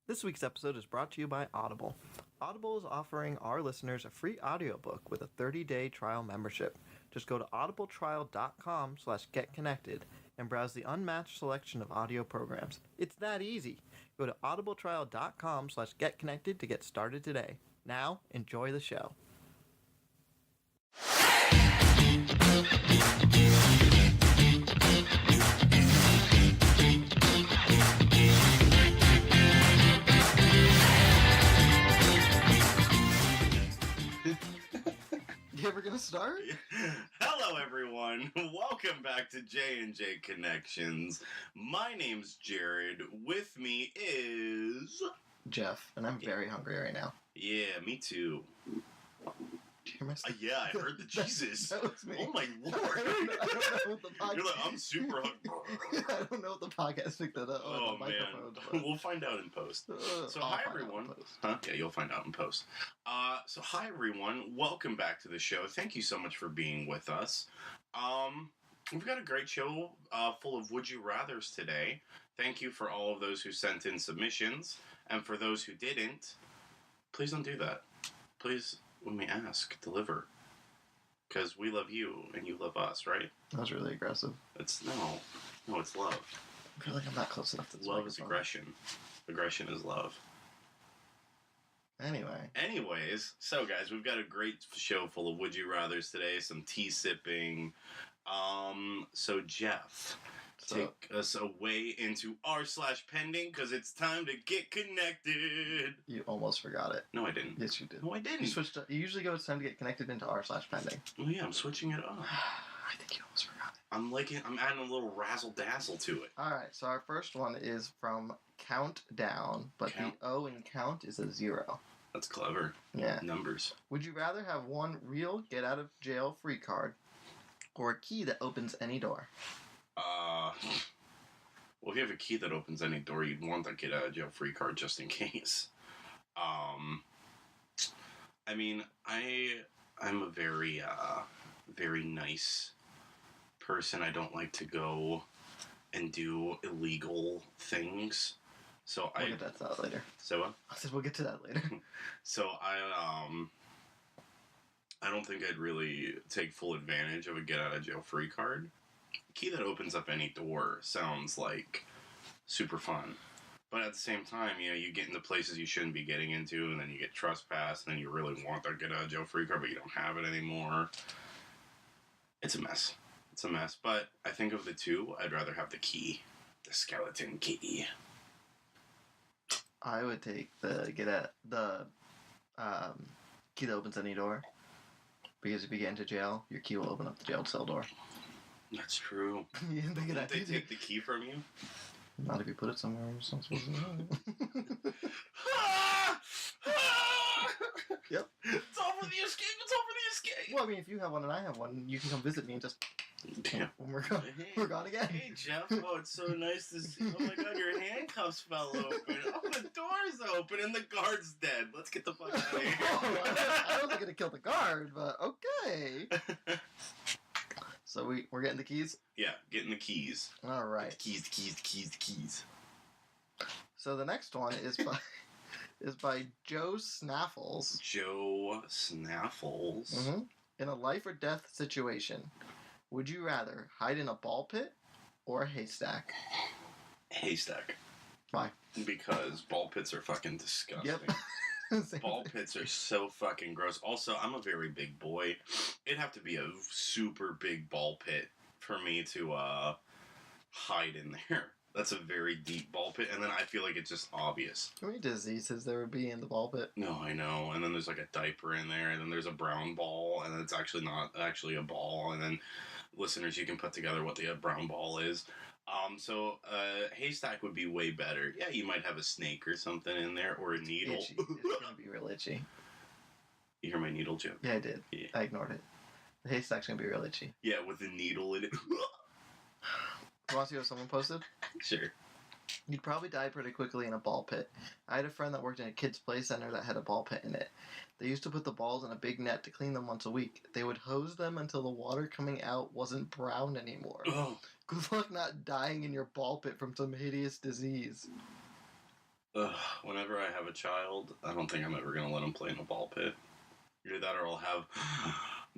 This week's episode is brought to you by Audible. Audible is offering our listeners a free audiobook with a 30-day trial membership. Just go to audibletrial.com/getconnected and browse the unmatched selection of audio programs. It's that easy. Go to audibletrial.com/getconnected to get started today. Now, enjoy the show. You ever gonna start? Hello, everyone. Welcome back to J&J Connections. My name's Jared. With me is Jeff, and I'm very hungry right now. Yeah, me too. Did you hear my Yeah, I heard the Jesus. That was me. Oh my lord! I don't know what the podcast. You're like, I'm super hungry. I don't know what the podcast picked that up. Oh man, we'll find out in post. So hi everyone. Huh? Yeah, you'll find out in post. So hi everyone. Welcome back to the show. Thank you so much for being with us. We've got a great show full of Would You Rathers today. Thank you for all of those who sent in submissions, and for those who didn't, please don't do that. Please, when we ask, deliver. Because we love you and you love us, right? That was really aggressive. It's no, it's love. I feel like I'm not close enough to this Love is microphone. aggression. Aggression is love. Anyways, so guys, we've got a great show full of Would You Rathers today, some tea sipping. So Jeff, take us away into r/pending, because it's time to get connected. You almost forgot it. No, I didn't. Yes, you did. No, I didn't. You switched. You usually go. It's time to get connected into r/pending. Oh yeah, I'm switching it up. I think you almost forgot it. I'm adding a little razzle dazzle to it. All right. So our first one is from Countdown, but the O in count is a 0. That's clever. Yeah. Numbers. Would you rather have one real get out of jail free card, or a key that opens any door? Well, if you have a key that opens any door, you'd want that get out of jail free card just in case. I mean, I'm a very, very nice person. I don't like to go and do illegal things. So We'll get to that later. So what? I said we'll get to that later. So I don't think I'd really take full advantage of a get out of jail free card. A key that opens up any door sounds like super fun. But at the same time, you get into places you shouldn't be getting into, and then you get trespassed, and then you really want that get out of jail free card, but you don't have it anymore. It's a mess. But I think of the two, I'd rather have the key. The skeleton key. I would take the key that opens any door, because if you get into jail, your key will open up the jail cell door. That's true. You didn't think of that, They did you? take the key from you? Not if you put it somewhere you're not supposed to know. Yep. It's all for the escape! Well, I mean, if you have one and I have one, you can come visit me and just... Damn. When we're gone again. Hey, Jeff. Oh, it's so nice to see. Oh, my God, your handcuffs fell open. Oh, the door's open and the guard's dead. Let's get the fuck out of here. I wasn't going to kill the guard, but okay. So we're getting the keys? Yeah, getting the keys. All right. The keys. So the next one is by Joe Snaffles. Joe Snaffles. Mm-hmm. In a life or death situation, would you rather hide in a ball pit or a haystack? Haystack. Why? Because ball pits are fucking disgusting. Yep. Ball pits are so fucking gross. Also, I'm a very big boy. It'd have to be a super big ball pit for me to hide in there. That's a very deep ball pit, and then I feel like it's just obvious. How many diseases there would be in the ball pit? No, I know. And then there's like a diaper in there, and then there's a brown ball, and then it's actually not actually a ball. And then, listeners, you can put together what the brown ball is. So haystack would be way better. Yeah, you might have a snake or something in there, or a needle. Itchy. It's gonna be real itchy. You hear my needle joke? Yeah, I did. Yeah. I ignored it. The haystack's gonna be real itchy. Yeah, with the needle in it. You want to see what someone posted? Sure. You'd probably die pretty quickly in a ball pit. I had a friend that worked in a kids' play center that had a ball pit in it. They used to put the balls in a big net to clean them once a week. They would hose them until the water coming out wasn't brown anymore. Oh. Good luck not dying in your ball pit from some hideous disease. Ugh, whenever I have a child, I don't think I'm ever going to let him play in a ball pit. Either that or I'll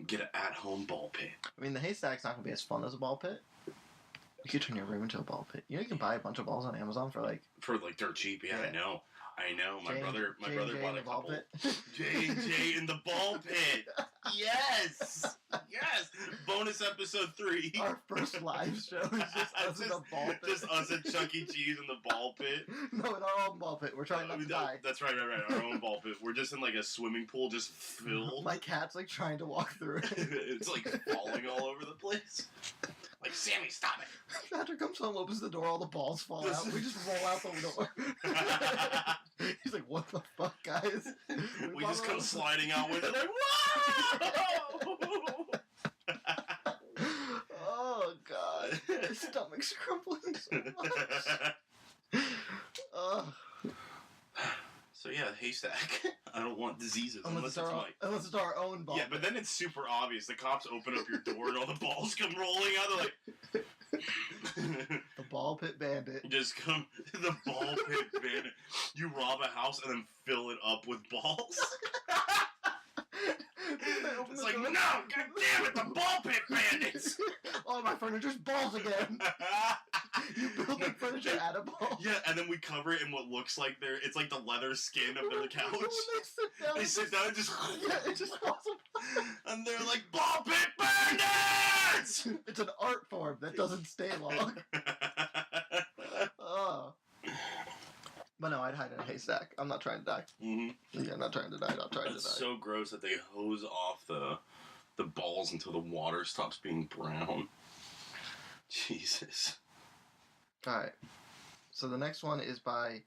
get an at-home ball pit. I mean, the haystack's not going to be as fun as a ball pit. You could turn your room into a ball pit. You can buy a bunch of balls on Amazon for dirt cheap. Yeah, yeah. I know. My brother bought a ball couple. Pit. J&J in the ball pit. Yes. Bonus episode 3. Our first live show is just us in the ball pit. Just us at Chuck E. Cheese in the ball pit. No, in our own ball pit. We're trying not to die. That's right. Our own ball pit. We're just in a swimming pool, just filled. My cat's trying to walk through it. It's falling all over the place. Sammy, stop it! Patrick comes home, opens the door, all the balls fall out. We just roll out the door. He's like, "What the fuck, guys?" We just come sliding out with it, whoa! Oh god, my stomach's crumbling so much. So yeah, haystack. I don't want diseases unless it's our own ball. Yeah, but then it's super obvious. The cops open up your door and all the balls come rolling out. They're like, the ball pit bandit. Just come, the ball pit bandit. You rob a house and then fill it up with balls. It's like, no, god damn it, the ball pit bandits. Oh, my furniture's balls again. You build the furniture out of balls. Yeah, and then we cover it in what looks like it's like the leather skin of their couch. When they sit down and just it just falls apart. And they're like, ball pit bandits! It's an art form that doesn't stay long. Oh. But no, I'd hide in a haystack. I'm not trying to die. Mm-hmm. Yeah, I'm not trying to die. It's so gross that they hose off the balls until the water stops being brown. Jesus. Alright. So the next one is by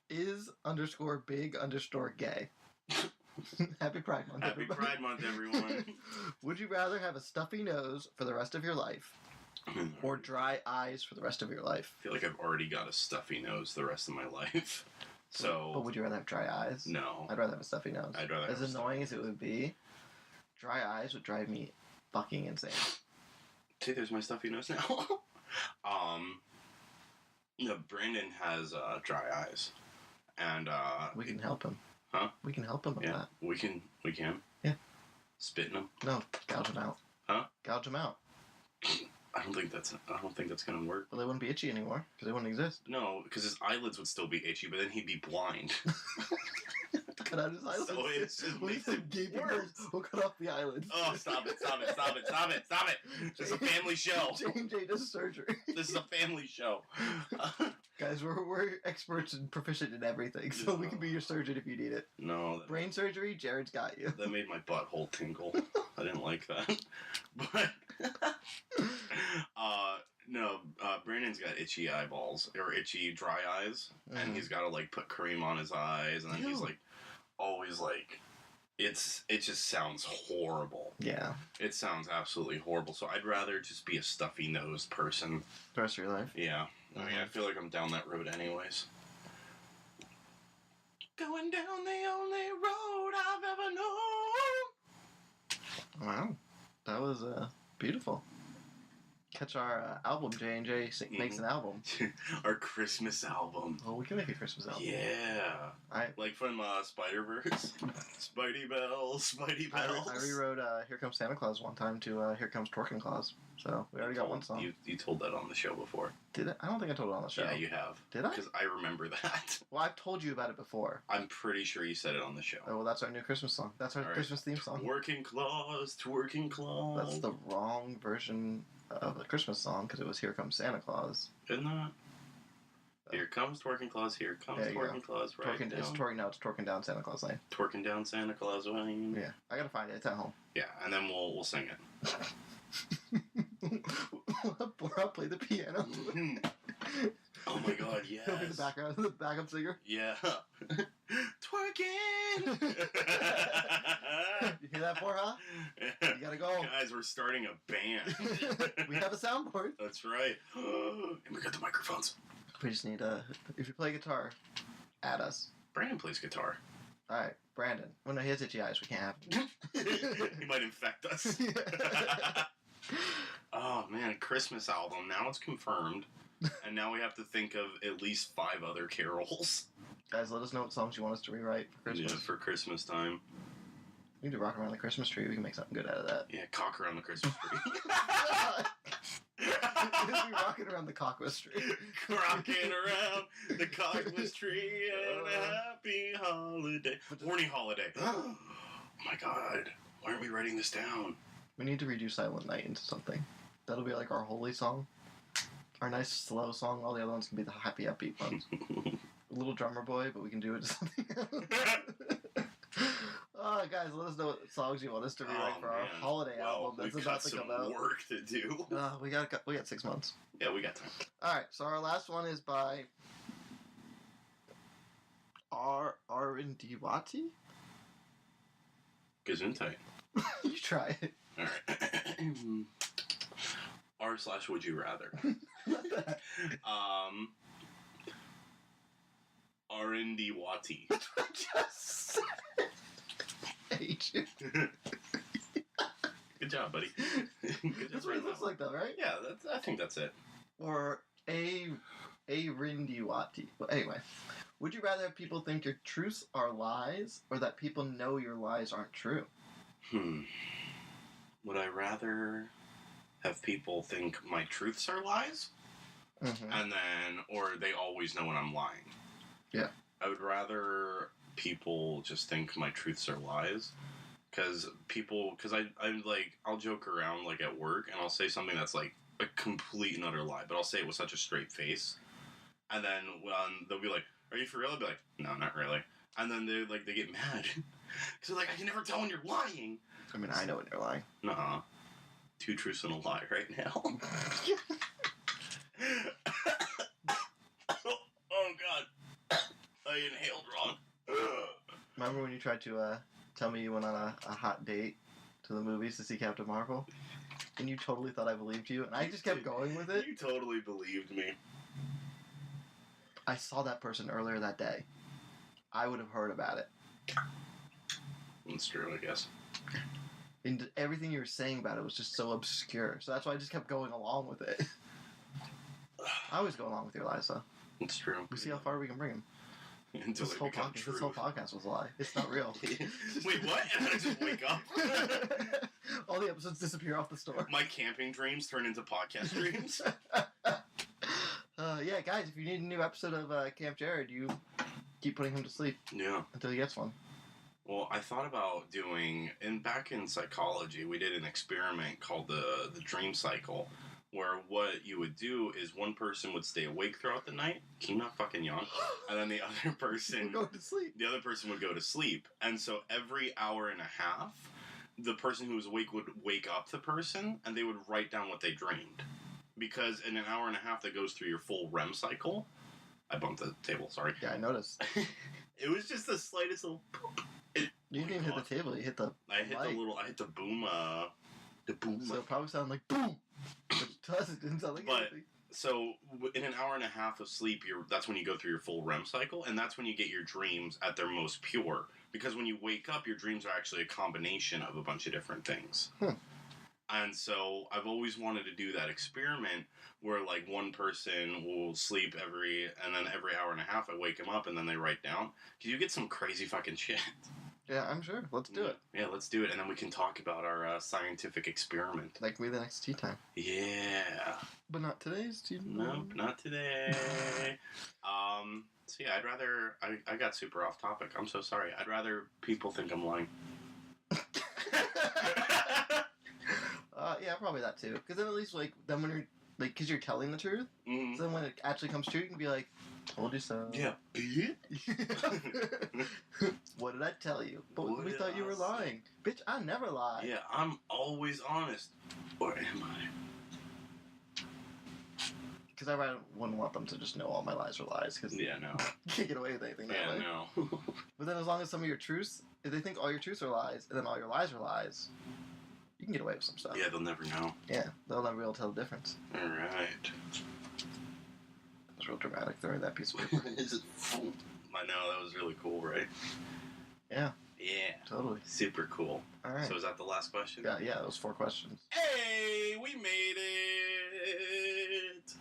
is_big_gay. Happy Pride Month, Happy everybody. Pride Month, everyone. Would you rather have a stuffy nose for the rest of your life or dry eyes for the rest of your life? I feel like I've already got a stuffy nose the rest of my life. So. But would you rather have dry eyes? No. I'd rather have a stuffy nose. As annoying as it would be, dry eyes would drive me fucking insane. See, there's my stuffy nose now. Brandon has dry eyes, and we can help him. Huh? We can help him with that. We can. Yeah. Spit in them. No, gouge them out. Huh? Gouge them out. I don't think that's gonna work. Well, they wouldn't be itchy anymore because they wouldn't exist. No, because his eyelids would still be itchy, but then he'd be blind. Cut out his eyelids. So it's just makes it worse. We'll cut off the eyelids. Oh, stop it! This is a family show. J&J does surgery. This is a family show. Guys, we're experts and proficient in everything, so we can be your surgeon if you need it. No. Brain surgery, Jared's got you. That made my butthole tingle. I didn't like that. But, Brandon's got itchy eyeballs, or itchy dry eyes, and he's got to, put cream on his eyes, and then he's, always, it just sounds horrible. Yeah. It sounds absolutely horrible, so I'd rather just be a stuffy-nosed person. The rest of your life? Yeah. I mean, I feel like I'm down that road anyways. Going down the only road I've ever known. Wow. That was beautiful. Catch our album, J&J makes an album. Our Christmas album. Oh, we can make a Christmas album. Yeah. Like from Spider-Verse. Spidey Bells. I rewrote Here Comes Santa Claus one time to Here Comes Twerking Claus. So we already got one song. You told that on the show before. Did I? I don't think I told it on the show. Yeah, you have. Did I? Because I remember that. Well, I've told you about it before. I'm pretty sure you said it on the show. Oh, well, that's our new Christmas song. That's our Christmas theme song. Twerking Claus. That's the wrong version of the Christmas song because it was Here Comes Santa Claus. Isn't that? Here comes Twerking Claus. Here comes Twerking Claus. Right down. It's twerking down Santa Claus Lane. Twerking down Santa Claus Lane. Yeah, I gotta find it. It's at home. Yeah, and then we'll sing it. We'll have Borat play the piano. Oh my god, yes. He'll be the backup singer. Yeah. Twerking! You hear that, Borat? You gotta go. Guys, we're starting a band. We have a soundboard. That's right. And we got the microphones. We just need if you play guitar, add us. Brandon plays guitar. Alright, Brandon. Oh no, he has itchy eyes. We can't have him. He might infect us. Oh man, Christmas album. Now it's confirmed. And now we have to think of at least 5 other carols. Guys, let us know what songs you want us to rewrite for Christmas. Yeah, for Christmas time. We need to rock around the Christmas tree. We can make something good out of that. Yeah, cock around the Christmas tree. We're rocking around the cockless tree. Rocking around the cockless tree and a happy holiday. Horny holiday. Oh my god. Why aren't we writing this down? We need to redo Silent Night into something. That'll be like our holy song. Our nice slow song. All the other ones can be the happy upbeat ones. A little drummer boy, but we can do it to something else. Guys, let us know what songs you want us to rewrite for our holiday album that's about to come out. We've got some work to do. We got 6 months. Yeah, we got time. Alright, so our last one is by Arindewati? Gesundheit. You try it. Alright. R/would you rather. Arindewati. That's what I just said. I hate you. Good job, buddy. That's what it looks like, though, right? Yeah, I think that's it. Or Arindewati. Well, anyway, would you rather have people think your truths are lies, or that people know your lies aren't true? Would I rather have people think my truths are lies? Mm-hmm. And then, or they always know when I'm lying? Yeah. I would rather people just think my truths are lies. Because I'm like, I'll joke around like at work and I'll say something that's like a complete and utter lie, but I'll say it with such a straight face. And then when they'll be like, "Are you for real?" I'll be like, "No, not really." And then they get mad. Because they're like, "I can never tell when you're lying." I mean, I know when you're lying. Nuh-uh. 2 truths and a lie right now. Oh, God. I inhaled wrong. Remember when you tried to tell me you went on a hot date to the movies to see Captain Marvel? And you totally thought I believed you, and I just kept going with it? You totally believed me. I saw that person earlier that day. I would have heard about it. That's true, I guess. And everything you were saying about it was just so obscure. So that's why I just kept going along with it. I always go along with your lies, though. It's true. We see how far we can bring them. Until This whole podcast was a lie. It's not real. Wait, what? And I just wake up? All the episodes disappear off the store. My camping dreams turn into podcast dreams? Yeah, guys, if you need a new episode of Camp Jared, you keep putting him to sleep. Yeah. Until he gets one. Well, I thought about doing, and back in psychology, we did an experiment called the dream cycle, where what you would do is one person would stay awake throughout the night, keep not fucking young, and then the other person go to sleep. The other person would go to sleep, and so every hour and a half, the person who was awake would wake up the person, and they would write down what they dreamed, because in an hour and a half that goes through your full REM cycle. I bumped the table. Sorry. Yeah, I noticed. It was just the slightest little. You didn't even hit the table. You hit the. I hit the boom. The boom. So it probably sounded like boom. But it does. It didn't sound like anything. So in an hour and a half of sleep, that's when you go through your full REM cycle, and that's when you get your dreams at their most pure. Because when you wake up, your dreams are actually a combination of a bunch of different things. And so I've always wanted to do that experiment where like one person will sleep and then every hour and a half I wake them up and then they write down. Because you get some crazy fucking shit. Yeah, I'm sure. Let's do it. Yeah, let's do it. And then we can talk about our scientific experiment. That can be the next tea time. Yeah. But not today's tea time. Nope, not today. So yeah, I'd rather... I got super off topic. I'm so sorry. I'd rather people think I'm lying. Yeah, probably that too. Because then at least, like, then when you're, like, because you're telling the truth, so then when it actually comes true, you can be like, told you so. Yeah, bitch. What did I tell you? But What we did thought you I were say? lying. Bitch, I never lie. Yeah, I'm always honest. Or am I? Because I wouldn't want them to just know all my lies are lies. Because Yeah, no. you can't get away with anything that Yeah, way. no. But then as long as some of your truths, if they think all your truths are lies, and then all your lies are lies, you can get away with some stuff. Yeah, they'll never know. Yeah, they'll never be able to tell the difference. Alright. It's real dramatic throwing that piece of paper. I know, that was really cool, right? Yeah. Yeah. Totally. Super cool. Alright. So is that the last question? Yeah, those 4 questions. Hey, we made it!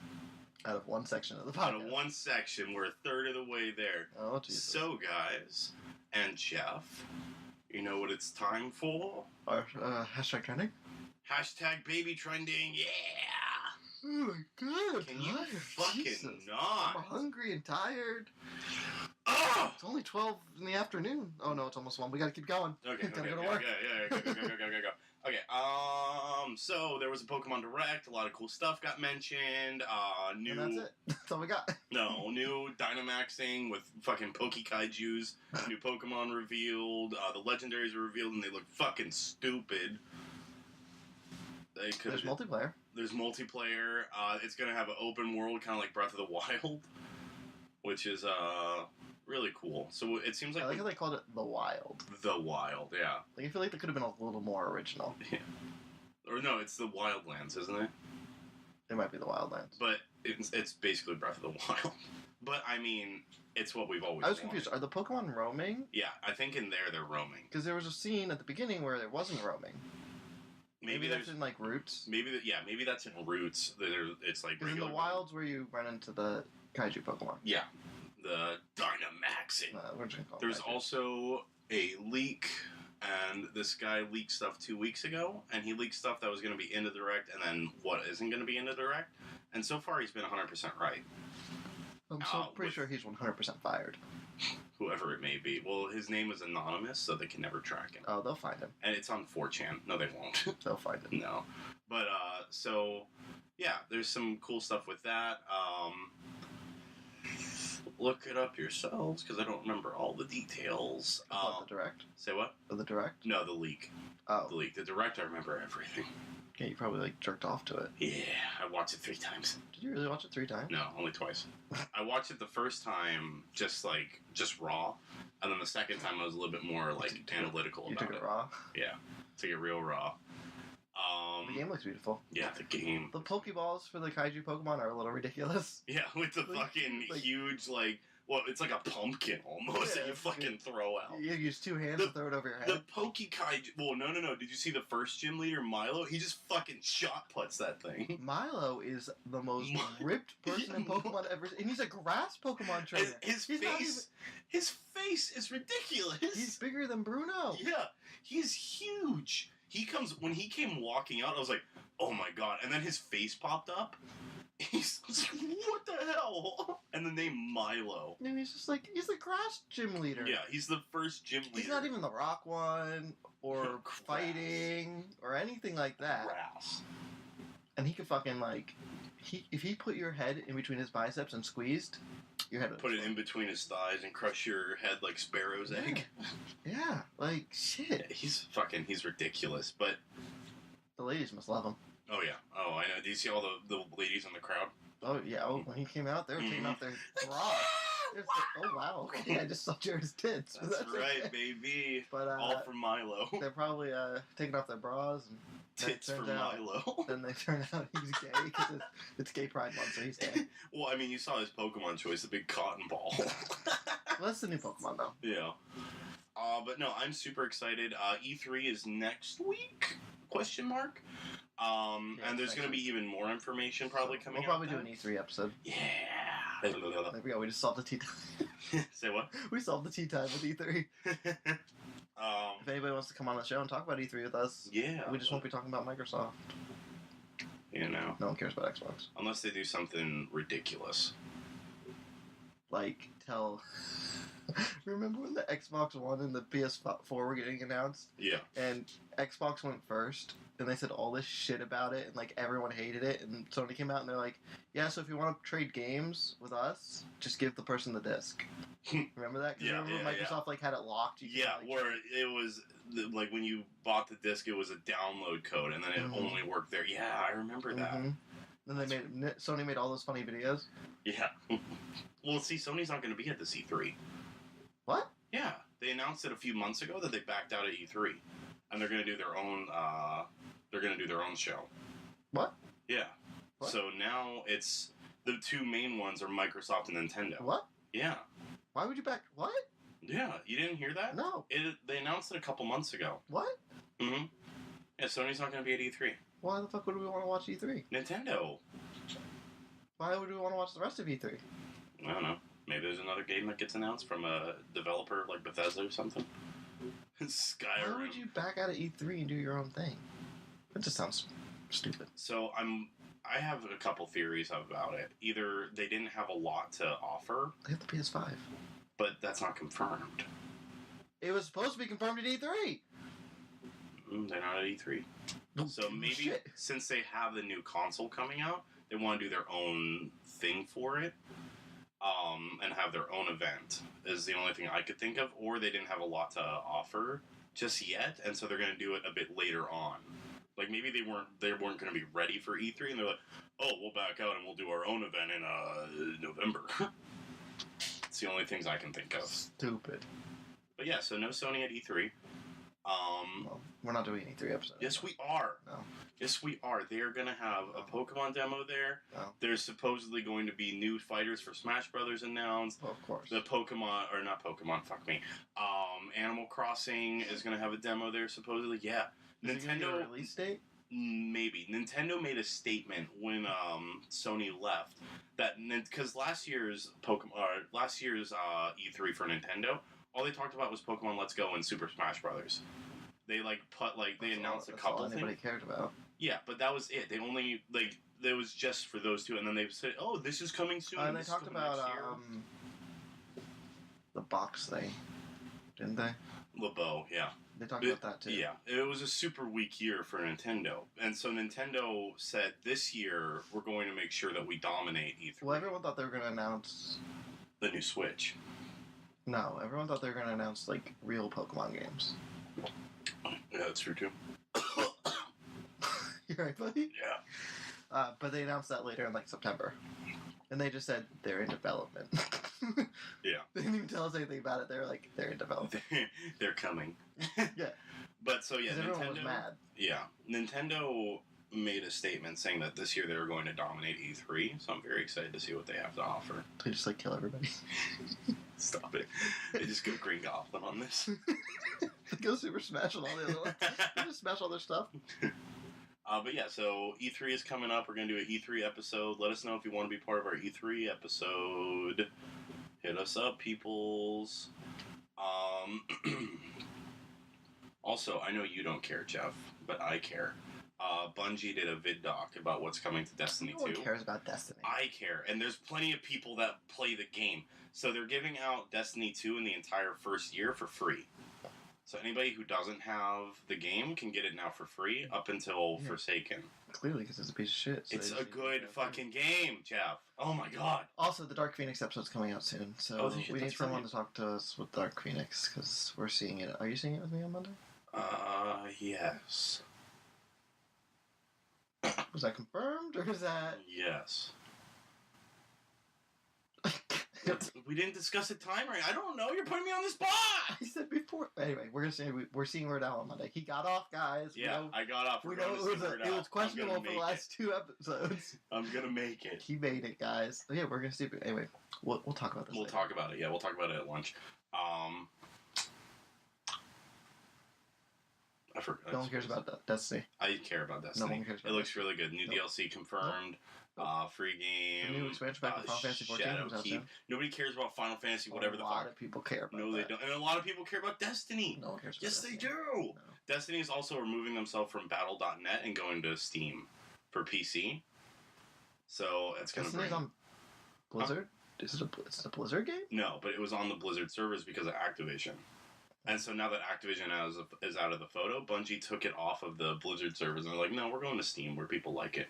Out of one section of the Out podcast. of one section, we're a third of the way there. Oh, Jesus. So, guys, and Jeff, you know what it's time for? Our hashtag trending? Hashtag baby trending, yeah! Oh my god, I'm Can you tired. fucking Jesus. not? I'm hungry and tired. Oh! It's only 12 in the afternoon. Oh no, it's almost 1. We gotta keep going. Okay, Gotta okay, go to work. go. Okay, so there was a Pokemon Direct, a lot of cool stuff got mentioned, new... And that's it. That's all we got. No, new Dynamaxing with fucking Poke-Kaijus, new Pokemon revealed, the legendaries were revealed and they look fucking stupid. They could. There's multiplayer. There's multiplayer. It's gonna have an open world, kind of like Breath of the Wild, which is really cool. So it seems like I like how they called it The Wild. The Wild, yeah. Like, I feel like they could have been a little more original. Yeah. Or no, it's the Wildlands, isn't it? It might be The Wildlands. But it's basically Breath of the Wild. But I mean, it's what we've always. I was wanted. confused. Are the Pokemon roaming? Yeah, I think in there they're roaming. Because there was a scene at the beginning where it wasn't roaming. Maybe that's in like Roots. Maybe that's in Roots. It's like Because in the wilds where you run into the kaiju Pokemon. Yeah, the Dynamaxing. We're just gonna call it There's kaiju. also a leak, and this guy leaked stuff 2 weeks ago, and he leaked stuff that was going to be in the Direct, and then what isn't going to be in the Direct. And so far, he's been 100% right. I'm pretty sure he's 100% fired. Whoever it may be. Well, his name is anonymous, so they can never track him. Oh, they'll find him. And it's on 4chan. No, they won't. They'll find him. No. But, so, yeah, there's some cool stuff with that. Look it up yourselves, because I don't remember all the details. The Direct? Say what? The Direct? No, the leak. Oh. The leak. The Direct, I remember everything. Yeah, you probably, like, jerked off to it. Yeah, I watched it 3 times. Did you really watch it 3 times? No, only twice. I watched it the first time just raw, and then the second time I was a little bit more, analytical about it. You took it raw? Yeah, took it real raw. The game looks beautiful. Yeah, the game. The Pokeballs for the kaiju Pokemon are a little ridiculous. Yeah, with the fucking huge, well, it's like a pumpkin almost that you fucking throw out. You use 2 hands to throw it over your head. The Poke-Kaiju... Well, no. Did you see the first gym leader, Milo? He just fucking shot puts that thing. Milo is the most ripped person in Pokemon ever. And he's a grass Pokemon trainer. His face is ridiculous. He's bigger than Bruno. Yeah, he's huge. When he came walking out, I was like, oh my god. And then his face popped up. He's like, what the hell? And the name Milo. And he's just like, he's the grass gym leader. Yeah, he's the first gym leader. He's not even the rock one, or fighting, or anything like that. Grass. And he could fucking, if he put your head in between his biceps and squeezed, your head would put it in between his thighs and crush your head like Sparrow's egg. Yeah, shit. Yeah, he's ridiculous, but... The ladies must love him. Oh, yeah. Oh, I know. Do you see all the ladies in the crowd? Oh, yeah. Oh, when he came out, they were taking off their bras. Oh, wow. Okay, I just saw Jared's tits. That's right, baby. But, all from Milo. They're probably taking off their bras. And tits from Milo. Then they turn out he's gay because it's gay pride month, so he's gay. Well, I mean, you saw his Pokemon choice, the big cotton ball. Well, that's the new Pokemon, though. Yeah. But no, I'm super excited. E3 is next week? ? And there's going to be even more information probably coming out. We'll probably do an E3 episode. Yeah. There we go. We just solved the tea time. Say what? We solved the tea time with E3. If anybody wants to come on the show and talk about E3 with us, yeah, we just won't be talking about Microsoft. You know. No one cares about Xbox. Unless they do something ridiculous. Remember when the Xbox One and the PS4 were getting announced? Yeah. And Xbox went first, and they said all this shit about it, and everyone hated it, and Sony came out and they're like, yeah, so if you want to trade games with us, just give the person the disc. Remember that? Yeah, remember Microsoft had it locked? Where it was, when you bought the disc, it was a download code, and then it only worked there. Yeah, I remember that. Then Sony made all those funny videos. Yeah. Well, see, Sony's not going to be at the E3. What? Yeah, they announced it a few months ago that they backed out at E3, and they're going to do their own. They're going to do their own show. What? Yeah. What? So now it's the 2 main ones are Microsoft and Nintendo. What? Yeah. Why would you back? What? Yeah, you didn't hear that? No. They announced it a couple months ago. What? Mm-hmm. Yeah, Sony's not going to be at E3. Why the fuck would we want to watch E3? Nintendo. Why would we want to watch the rest of E3? I don't know. Maybe there's another game that gets announced from a developer like Bethesda or something. Skyrim. Why would you back out of E3 and do your own thing? It just sounds stupid. So I have a couple theories about it. Either they didn't have a lot to offer. They have the PS5. But that's not confirmed. It was supposed to be confirmed at E3. They're not at E3. So maybe since they have the new console coming out, they want to do their own thing for it. And have their own event is the only thing I could think of. Or they didn't have a lot to offer just yet, and so they're going to do it a bit later on. Like maybe they weren't going to be ready for E3, and they're like, oh, we'll back out and we'll do our own event in November. It's the only things I can think of. Stupid. But yeah, so no Sony at E3. Well, we're not doing E3 episodes. Yes, we are. No. Yes, we are. They are going to have a Pokemon demo there. No. There's supposedly going to be new fighters for Smash Brothers announced. Well, of course. The Pokemon, or not Pokemon, fuck me. Animal Crossing is going to have a demo there, supposedly. Yeah. Is it gonna get a release date? Maybe. Nintendo made a statement when Sony left that because last year's E3 for Nintendo, all they talked about was Pokemon Let's Go and Super Smash Brothers. They they announced a couple things. Anybody cared about. Yeah, but that was it. They only it was just for those two, and then they said, "Oh, this is coming soon." And they talked about the box thing, didn't they? LeBeau, yeah. They talked about that too. Yeah, it was a super weak year for Nintendo, and so Nintendo said this year we're going to make sure that we dominate E3. Well, everyone thought they were going to announce the new Switch. No, everyone thought they were going to announce real Pokemon games. Yeah, that's true too. You right, buddy? Yeah. But they announced that later in September, and they just said they're in development. Yeah. They didn't even tell us anything about it. They were like, they're in development. They're coming. Yeah. But so yeah, Nintendo Nintendo was mad. Yeah, Nintendo made a statement saying that this year they were going to dominate E3. So I'm very excited to see what they have to offer. They just kill everybody. Stop it! They just go Green Goblin on this. They go Super Smash on all the other ones. They just smash all their stuff. But yeah, so E3 is coming up. We're going to do an E3 episode. Let us know if you want to be part of our E3 episode. Hit us up, peoples. Also, I know you don't care, Jeff, but I care. Bungie did a vid doc about what's coming to Destiny 2. No one cares about Destiny. I care, and there's plenty of people that play the game. So they're giving out Destiny 2 in the entire first year for free. So anybody who doesn't have the game can get it now for free up until Forsaken. Clearly, because it's a piece of shit. So it's a good fucking game, Jeff. Oh my god. Also, the Dark Phoenix episode's coming out soon, so we need someone to talk to us with Dark Phoenix, because we're seeing it. Are you seeing it with me on Monday? Yes. Was that confirmed, or is that... Yes. We didn't discuss a time right. I don't know. You're putting me on the spot. I said before. Anyway, we're seeing Weird Al on Monday. He got off, guys. Yeah, I got off. We know it was questionable for the last 2 episodes. I'm gonna make it. He made it, guys. Oh, yeah, we're gonna see it. Anyway, we'll talk about this. We'll talk about it. Yeah, we'll talk about it at lunch. I forgot. No one cares about Destiny. I care about Destiny. No one cares about it looks really good. New DLC confirmed. Free game. The new expansion pack for Final Fantasy 14 comes out soon. Nobody cares about Final Fantasy, whatever the fuck. A lot of people care about No, they don't. And a lot of people care about Destiny. No one cares about Yes, Destiny. they do. No. Destiny is also removing themselves from Battle.net and going to Steam for PC. So it's going to bring... Destiny's on Blizzard? Huh? Is it a Blizzard game? No, but it was on the Blizzard servers because of Activision. And so now that Activision is out of the photo, Bungie took it off of the Blizzard servers and they're like, no, we're going to Steam where people like it.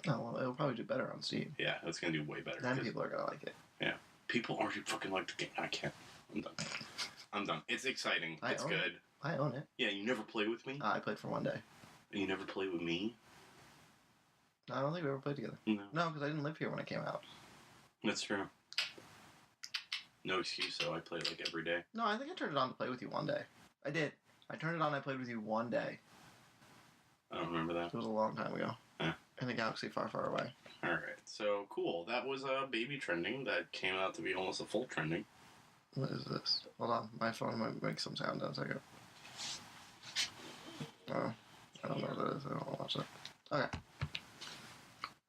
Oh, well, it'll probably do better on Steam. Yeah, it's going to do way better. Then people are going to like it. Yeah. People already fucking like the game. I can't. I'm done. I'm done. It's exciting. It's good. I own it. Yeah, you never play with me? I played for one day. And you never play with me? No, I don't think we ever played together. No, because I didn't live here when it came out. That's true. No excuse, though. I play it every day. No, I think I turned it on to play with you one day. I did. I turned it on and I played with you one day. I don't remember that. It was a long time ago. Yeah. In a galaxy far, far away. Alright, so cool. That was a baby trending that came out to be almost a full trending. What is this? Hold on, my phone might make some sound in a second. Oh, I don't know what that is. I don't want to watch that. Okay.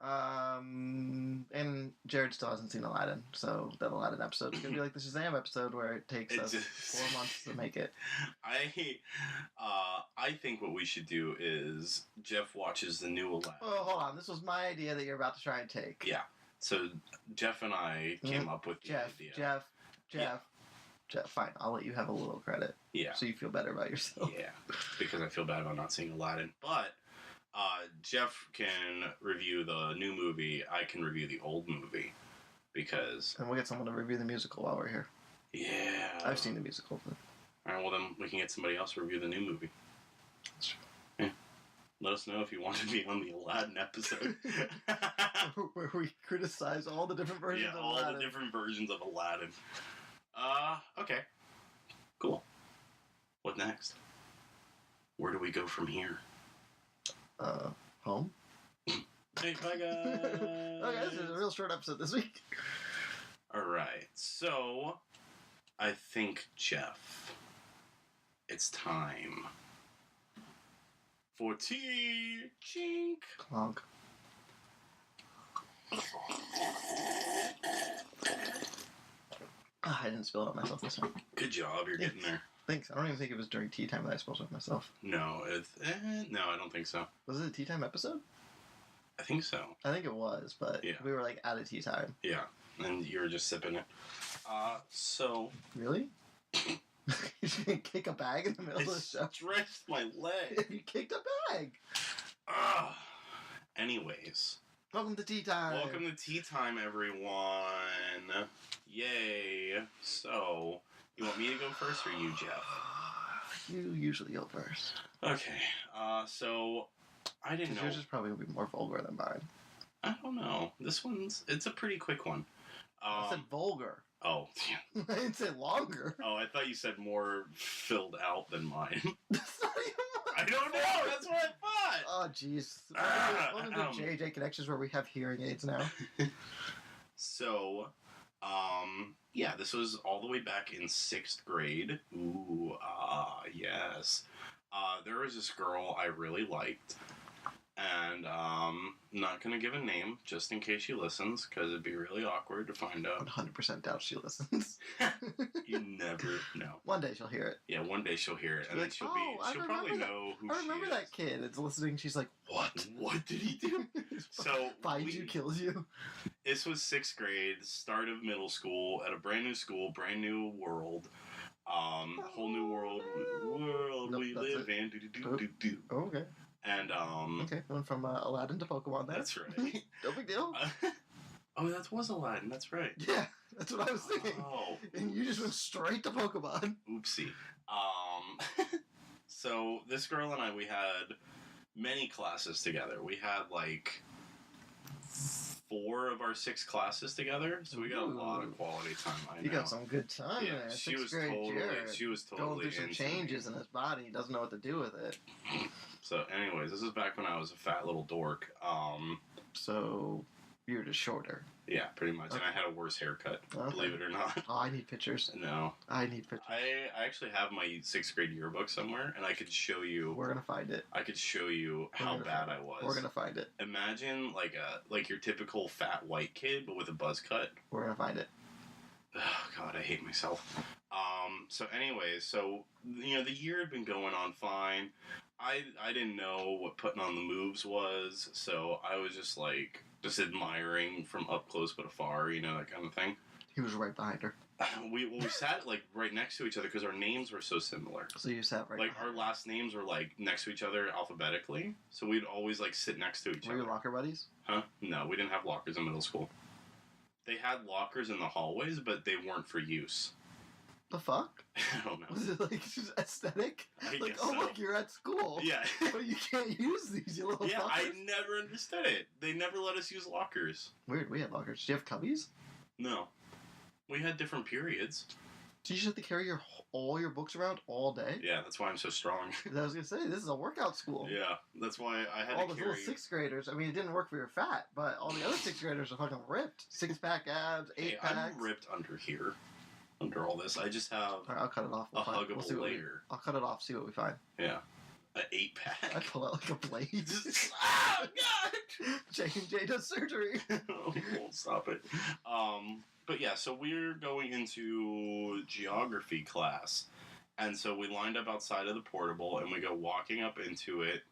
And Jared still hasn't seen Aladdin, so that Aladdin episode is gonna be like the Shazam episode where it takes us 4 months to make it. I think what we should do is Jeff watches the new Aladdin. Oh, hold on. This was my idea that you're about to try and take. Yeah. So Jeff and I came up with the idea. Jeff, fine. I'll let you have a little credit. Yeah. So you feel better about yourself. Yeah. Because I feel bad about not seeing Aladdin. But Jeff can review the new movie. I can review the old movie. Because... And we'll get someone to review the musical while we're here. Yeah. I've seen the musical. But... Alright, well then we can get somebody else to review the new movie. That's true. Yeah. Let us know if you want to be on the Aladdin episode. Where we criticize all the different versions of Aladdin. Yeah, all the different versions of Aladdin. Okay. Cool. What next? Where do we go from here? Home? Hey, bye guys! Okay, this is a real short episode this week. Alright, so... I think, Jeff, it's time for tea. Chink. Clonk. I didn't spill it on myself this time. Good job, you're getting there. Thanks. I don't even think it was during tea time that I spilled it on myself. No, no, I don't think so. Was it a tea time episode? I think so. I think it was, but we were like at a tea time. Yeah, and you were just sipping it. So... Really? You're gonna kick a bag in the middle of the show? I stretched my leg. You kicked a bag. Anyways. Welcome to tea time. Welcome to tea time, everyone. Yay. So, you want me to go first or you, Jeff? You usually go first. Okay. So, I didn't know. Yours is probably gonna be more vulgar than mine. I don't know. This it's a pretty quick one. I said vulgar. Oh, yeah. I didn't say longer. Oh, I thought you said more filled out than mine. That's not even mine. I don't know. That's what I thought. Oh, jeez. Welcome to JJ Connections where we have hearing aids now. So, yeah, this was all the way back in 6th grade. Ooh, yes. There was this girl I really liked. And, not gonna give a name, just in case she listens, because it'd be really awkward to find out. 100% doubt she listens. You never know. One day she'll hear it. Yeah, one day she'll hear it, and then she'll probably know who she is. I remember that kid. It's listening, she's like, what? What did he do? So, finds you, kills you. This was 6th grade, start of middle school, at a brand new school, brand new world. Whole new world we live in. Oh, okay. And, okay, went from Aladdin to Pokemon there. That's right. No big deal. Oh, that was Aladdin, that's right. Yeah, that's what I was thinking. Oh. And you just went straight to Pokemon. Oopsie. So, this girl and I, we had many classes together. We had, like, 4 of our 6 classes together, so we got a lot of quality time. You got some good time there. She was totally going through some changes in his body. He doesn't know what to do with it. So, anyways, this is back when I was a fat little dork. So, you're just shorter. Yeah, pretty much. Okay. And I had a worse haircut, believe it or not. Oh, I need pictures. No. I need pictures. I actually have my 6th grade yearbook somewhere, and I could show you... We're going to find it. I could show you how bad I was. We're going to find it. Imagine, like your typical fat white kid, but with a buzz cut. We're going to find it. Oh, God, I hate myself. So anyways, the year had been going on fine. I didn't know what putting on the moves was, so I was just admiring from up close but afar, that kind of thing. He was right behind her. We sat right next to each other because our names were so similar. So you sat right our last names were next to each other alphabetically, so we'd always sit next to each other. Were you locker buddies? Huh? No, we didn't have lockers in middle school. They had lockers in the hallways, but they weren't for use. The fuck? I don't know. Was it just aesthetic? I guess oh so. Look, you're at school. Yeah. But you can't use these, you little fuckers. Yeah, I never understood it. They never let us use lockers. Weird, we had lockers. Did you have cubbies? No. We had different periods. So you just have to carry all your books around all day? Yeah, that's why I'm so strong. I was going to say, this is a workout school. Yeah, that's why I had all to those carry... little 6th graders, I mean, it didn't work for your fat, but all the other 6th graders are fucking ripped. 6-pack abs, 8-packs. I'm ripped under here. Under all this. I just have Alright, I'll cut it off. a huggable layer. I'll cut it off, see what we find. Yeah. An 8-pack. I pull out like a blade. Oh, God! J&J does surgery. Won't stop it. But yeah, so we're going into geography class. And so we lined up outside of the portable, and we go walking up into it.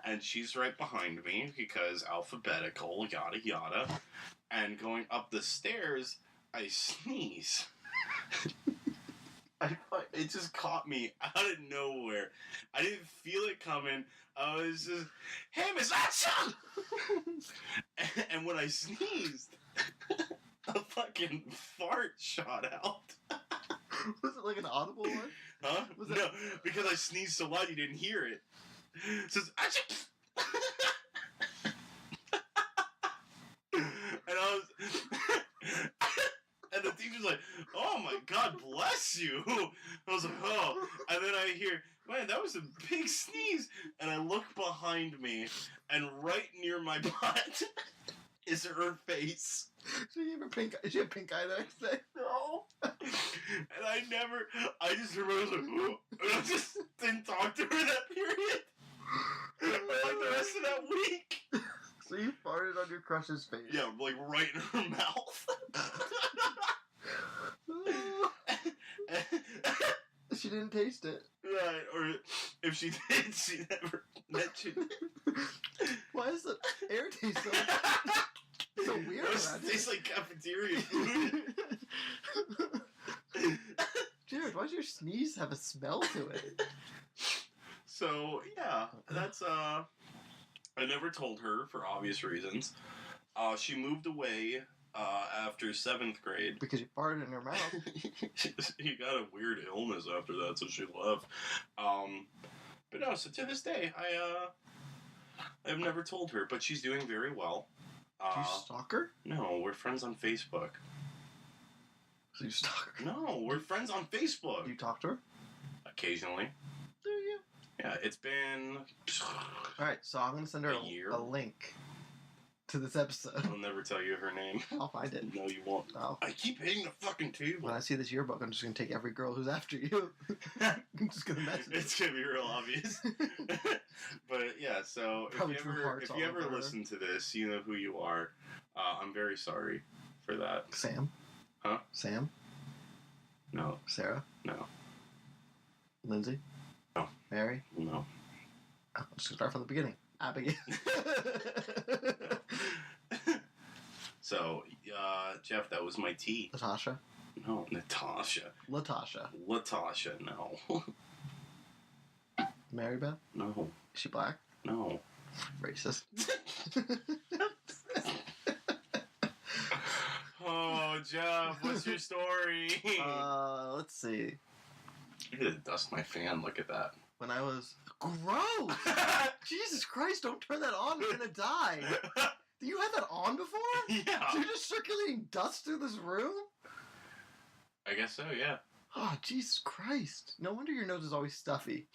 And she's right behind me, because alphabetical, yada yada. And going up the stairs, I sneeze. It just caught me out of nowhere. I didn't feel it coming. I was just, hey, Miss Acha! And when I sneezed, a fucking fart shot out. Was it like an audible one? Huh? Was No, because I sneezed so loud you didn't hear it. It says, Acha! And I was... And the teacher's like, oh my God, bless you. I was like, oh. And then I hear, man, that was a big sneeze. And I look behind me, and right near my butt is her face. So you have pink eye the next day? No. And I just remember, I was like, ooh. And I just didn't talk to her that period. For like the rest of that week. So you farted on your crush's face? Yeah, like right in her mouth. She didn't taste it. Right, or if she did, she never mentioned it. Why is the air taste so weird? It tastes like cafeteria food. Jared, why does your sneeze have a smell to it? So, yeah, that's, I never told her for obvious reasons. She moved away after 7th grade. Because you farted in her mouth. She got a weird illness after that, so she left. But no, so to this day, I've never told her, but she's doing very well. Do you stalk her? No, we're friends on Facebook. So you stalk her? No, we're friends on Facebook. Do you talk to her? Occasionally. Do you? Yeah, it's been... Alright, so I'm going to send her a link to this episode. I'll never tell you her name. I'll find it. No, you won't. No. I keep hitting the fucking table. When I see this yearbook, I'm just going to take every girl who's after you. I'm just going to message her. It's going to be real obvious. But yeah, so if you ever listen to this, you know who you are. I'm very sorry for that. Sam? Huh? Sam? No. Sarah? No. Lindsay? No. Mary? No. I'm just going to start from the beginning. Abigail. So, Jeff, that was my tea. Natasha? No, Natasha. Latasha? Latasha, no. Mary Beth? No. Is she black? No. Racist. Oh, Jeff, what's your story? Let's see. I gotta dust my fan, look at that. When I was... Gross! Jesus Christ, don't turn that on, you're gonna die. You had that on before? Yeah. So you're just circulating dust through this room? I guess so, yeah. Oh, Jesus Christ. No wonder your nose is always stuffy.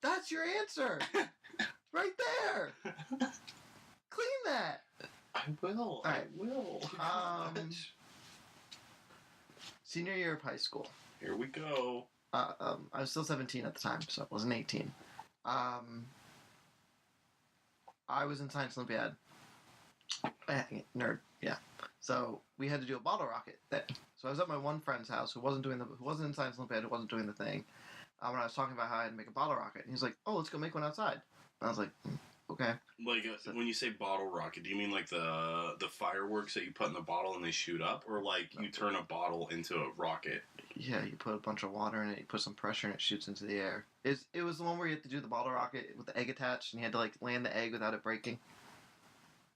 That's your answer! Right there! Clean that! I will. All right. I will. Senior year of high school. Here we go. I was still 17 at the time, so I wasn't 18. I was in Science Olympiad. Nerd, yeah. So we had to do a bottle rocket thing. So I was at my one friend's house who wasn't in Science Olympiad, who wasn't doing the thing. When I was talking about how I had to make a bottle rocket, and he's like, "Oh, let's go make one outside." And I was like, "Okay." Like when you say bottle rocket, do you mean like the fireworks that you put in the bottle and they shoot up, or like you turn a bottle into a rocket? Yeah, you put a bunch of water in it, you put some pressure, and it shoots into the air. It was the one where you had to do the bottle rocket with the egg attached, and you had to like land the egg without it breaking.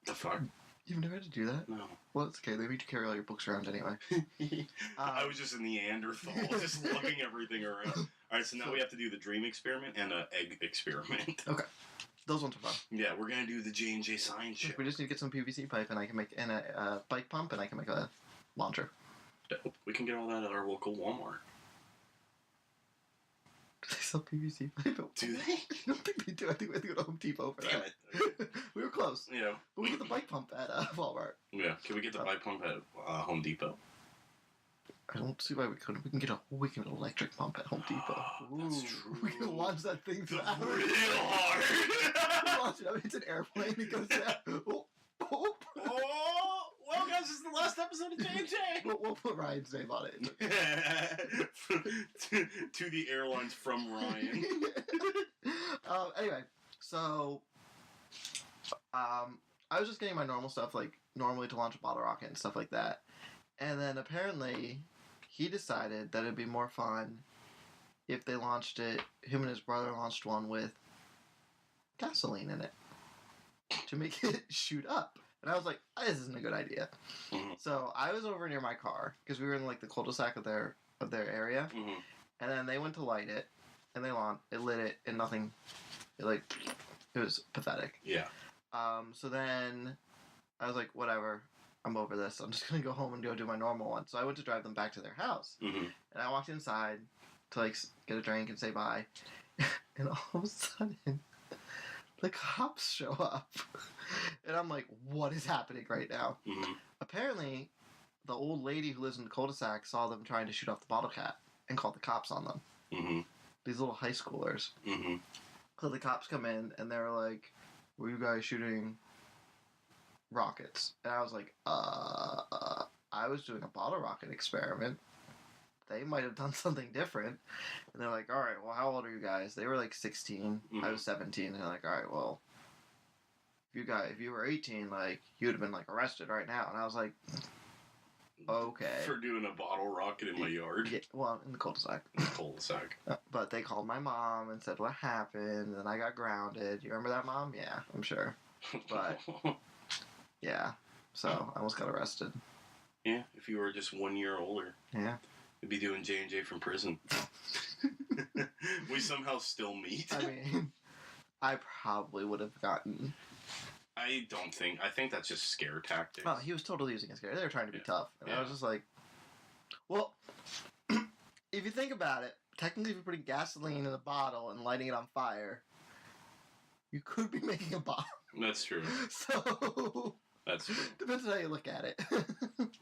The fuck? You've never had to do that? No. Well, it's okay. They made you carry all your books around anyway. I was just a Neanderthal, just lugging everything around. All right, so now we have to do the dream experiment and an egg experiment. Okay. Those ones are fun. Yeah, we're gonna do the J&J science shit. We just need to get some PVC pipe, and I can make a bike pump, and I can make a launcher. Dope. We can get all that at our local Walmart. Do they sell PVC pipe? Do they? I don't think they do. I think we have to go to Home Depot for Damn that. it. We were close. Yeah. But we get the bike pump at Walmart. Yeah. Can we get the bike pump at Home Depot? I don't see why we couldn't. We can get an electric pump at Home Depot. That's Ooh, true. We can launch that thing Real down. hard. Launch it up. It's an airplane. It goes down. Oh, oh. Oh, well, guys, this is the last episode of J&J. We'll put Ryan's name on it. To the airlines from Ryan. Anyway, so I was just getting my normal stuff, like normally to launch a bottle rocket and stuff like that. And then apparently he decided that it'd be more fun if they launched it, him and his brother launched one with gasoline in it to make it shoot up. And I was like, this isn't a good idea. Mm-hmm. So I was over near my car because we were in like the cul-de-sac of their area. Mm-hmm. And then they went to light it, and it lit it, and nothing. It was pathetic. Yeah. So then I was like, whatever, I'm over this. I'm just gonna go home and go do my normal one. So I went to drive them back to their house, Mm-hmm. and I walked inside to like get a drink and say bye, and all of a sudden, the cops show up, and I'm like, what is happening right now? Mm-hmm. Apparently, the old lady who lives in the cul-de-sac saw them trying to shoot off the bottle cap and called the cops on them. Mm-hmm. These little high schoolers. Mm-hmm. So the cops come in and they're like, were you guys shooting rockets? And I was like, I was doing a bottle rocket experiment. They might have done something different. And they're like, all right, well, how old are you guys? They were like 16. Mm-hmm. I was 17. And they're like, all right, well, if you were 18, like, you'd have been like arrested right now. And I was like, okay. For doing a bottle rocket in my yard. Yeah, well, in the cul-de-sac. In the cul-de-sac. But they called my mom and said what happened, and I got grounded. You remember that, Mom? Yeah, I'm sure. But yeah, so I almost got arrested. Yeah, if you were just 1 year older. Yeah. You'd be doing J&J from prison. We somehow still meet. I mean, I probably would have gotten... I think that's just scare tactics. Oh, he was totally using a scare. They were trying to be tough. And I Yeah. was just like, well, if you think about it, technically if you're putting gasoline in a bottle and lighting it on fire, you could be making a bomb. That's true. So... That's true. Depends on how you look at it.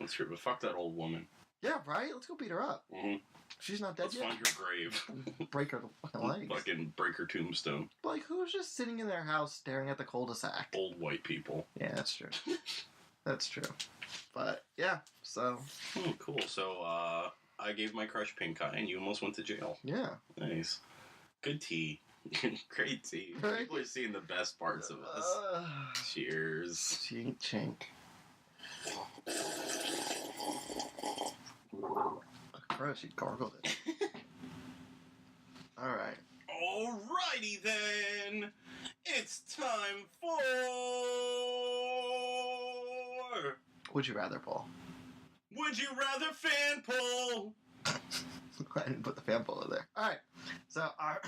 That's true, but fuck that old woman. Yeah, right? Let's go beat her up. Mm-hmm. She's not dead Let's yet. find her grave. Break her fucking legs. Fucking break her tombstone. But, like, who's just sitting in their house staring at the cul-de-sac? Old white people. Yeah, that's true. That's true. But, yeah, so... Cool. So, I gave my crush pink eye, and you almost went to jail. Yeah. Nice. Good tea. Great tea. Right? People are seeing the best parts of us. Cheers. Chink, chink. Gross, you gargled it. Alright. Alrighty then. It's time for... Would you rather, Paul? Would you rather fan poll? I didn't put the fan pull in there. Alright. So, our...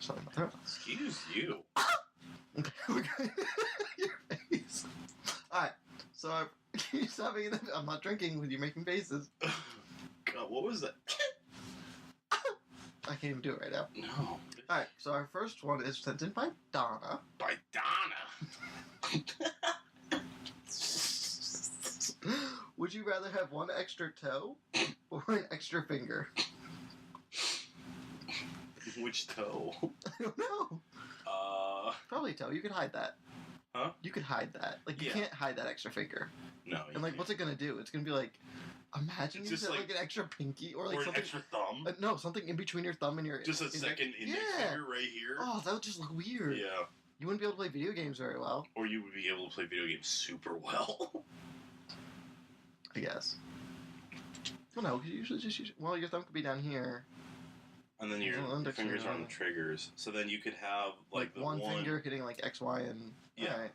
Sorry, my throat. Excuse you. Okay, your face. Alright, so can you stop making that? I'm not drinking when you're making faces. God, what was that? I can't even do it right now. No. Alright, so our first one is sent in by Donna. By Donna. Would you rather have one extra toe or an extra finger? Which toe? I don't know. Probably toe. You could hide that. Huh? You could hide that. Like, you Yeah. can't hide that extra finger. No. And, like, what's it gonna do? It's gonna be like, imagine It's you just said, like- like, an extra pinky or, like, or an something. extra thumb? No, something in between your thumb and your... Just a second index Yeah. finger right here? Oh, that would just look weird. Yeah. You wouldn't be able to play video games very well, Or you would be able to play video games super well. I guess. Well, no, because you usually just use... Well, your thumb could be down here. And then your Well, index fingers finger are on the on it. triggers. So then you could have like the one finger hitting, like, X, Y, and... Yeah. Alright.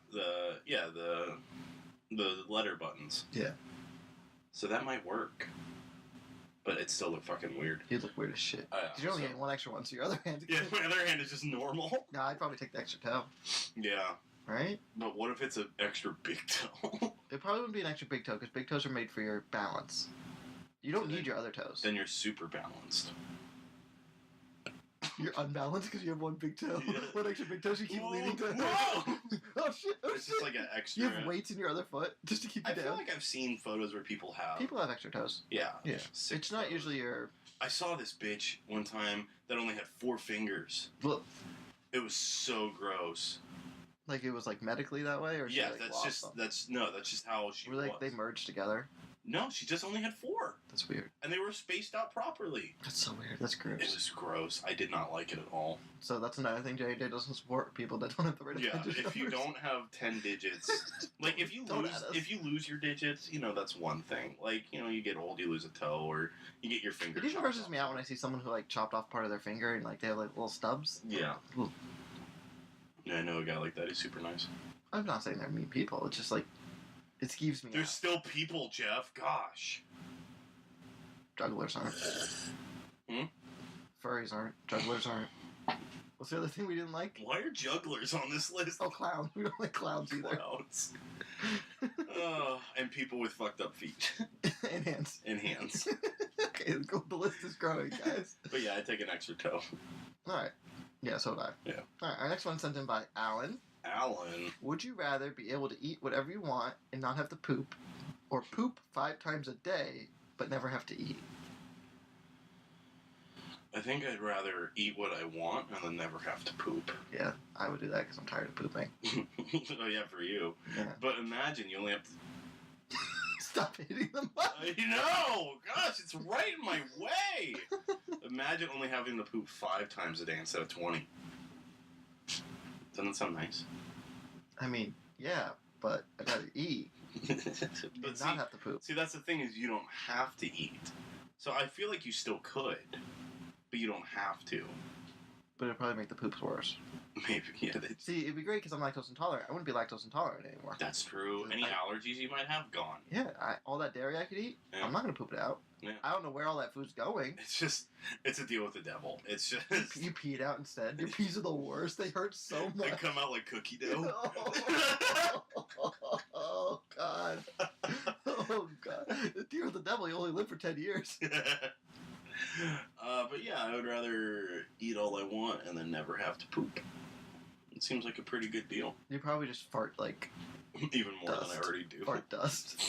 The letter buttons. Yeah. So that might work. But it still look fucking weird. You'd look weird as shit. Because you're only getting one extra one, so your other hand's... Yeah, my other hand is just normal. No, I'd probably take the extra toe. Yeah. Right? But what if it's an extra big toe? It probably wouldn't be an extra big toe, because big toes are made for your balance. You don't So need then- your other toes. Then you're super balanced. You're unbalanced because you have one big toe. Yeah. One extra big toe, so you keep leaning to. Whoa! Oh shit! Oh It's shit! just like an extra. You have weights in your other foot just to keep you I down. feel like I've seen photos where people have. People have extra toes. Yeah. Yeah. Sick It's not photos. usually your. I saw this bitch one time that only had 4 fingers. Look, It was so gross. like it was like medically that way, or she, Yeah, like, that's lost just them? that's just how she Were was. like they merged together? No, she just only had 4, That's weird. and they were spaced out properly. That's so weird. That's It gross. was gross. I did not like it at all. So that's another thing J.J. doesn't support people that don't have the right Yeah, attention if you numbers. don't have 10 digits, like if you Don't lose at us. if you lose your digits, that's one thing. Like you get old, you lose a toe, or you get your finger. It even chopped grosses off. me out when I see someone who like chopped off part of their finger and like they have like little stubs. Yeah. Ooh. Yeah, I know a guy like that. He's super nice. I'm not saying they're mean people. It's just like it skeeves me There's out. still people, Jeff. Gosh. Jugglers aren't. Furries aren't. Jugglers aren't. What's the other thing we didn't like? Why are jugglers on this list? Oh, clowns. We don't like clowns either. Clowns. And people with fucked up feet And hands. and hands. Okay, the list is growing, guys. But yeah, I take an extra toe. Alright. Yeah, so would I. Yeah. Alright, our next one sent in by Alan. Alan. Would you rather be able to eat whatever you want and not have to poop, or poop 5 times a day but never have to eat? I think I'd rather eat what I want and then never have to poop. Yeah, I would do that because I'm tired of pooping. Oh yeah, for you. Yeah. But imagine you only have to... Stop hitting the button. I know! Gosh, it's right in my way! Imagine only having to poop 5 times a day instead of 20. Doesn't that sound nice? I mean, yeah, but I gotta eat and But not have to poop. see, that's the thing is you don't have to eat. So I feel like you still could, but you don't have to. But it'd probably make the poops worse. Maybe, yeah. See, it'd be great because I'm lactose intolerant. I wouldn't be lactose intolerant anymore. That's true. Any allergies you might have, gone. Yeah, all that dairy I could eat, Yeah. I'm not gonna poop it out. Yeah. I don't know where all that food's going. It's a deal with the devil. It's just... You pee it out instead. Your pees are the worst. They hurt so They much. come out like cookie dough. Oh, God. Oh, God. The deal with the devil, you only live for 10 years. But yeah, I would rather eat all I want and then never have to poop. It seems like a pretty good deal. You probably just fart, like, Even more than I Dust. already do. fart dust.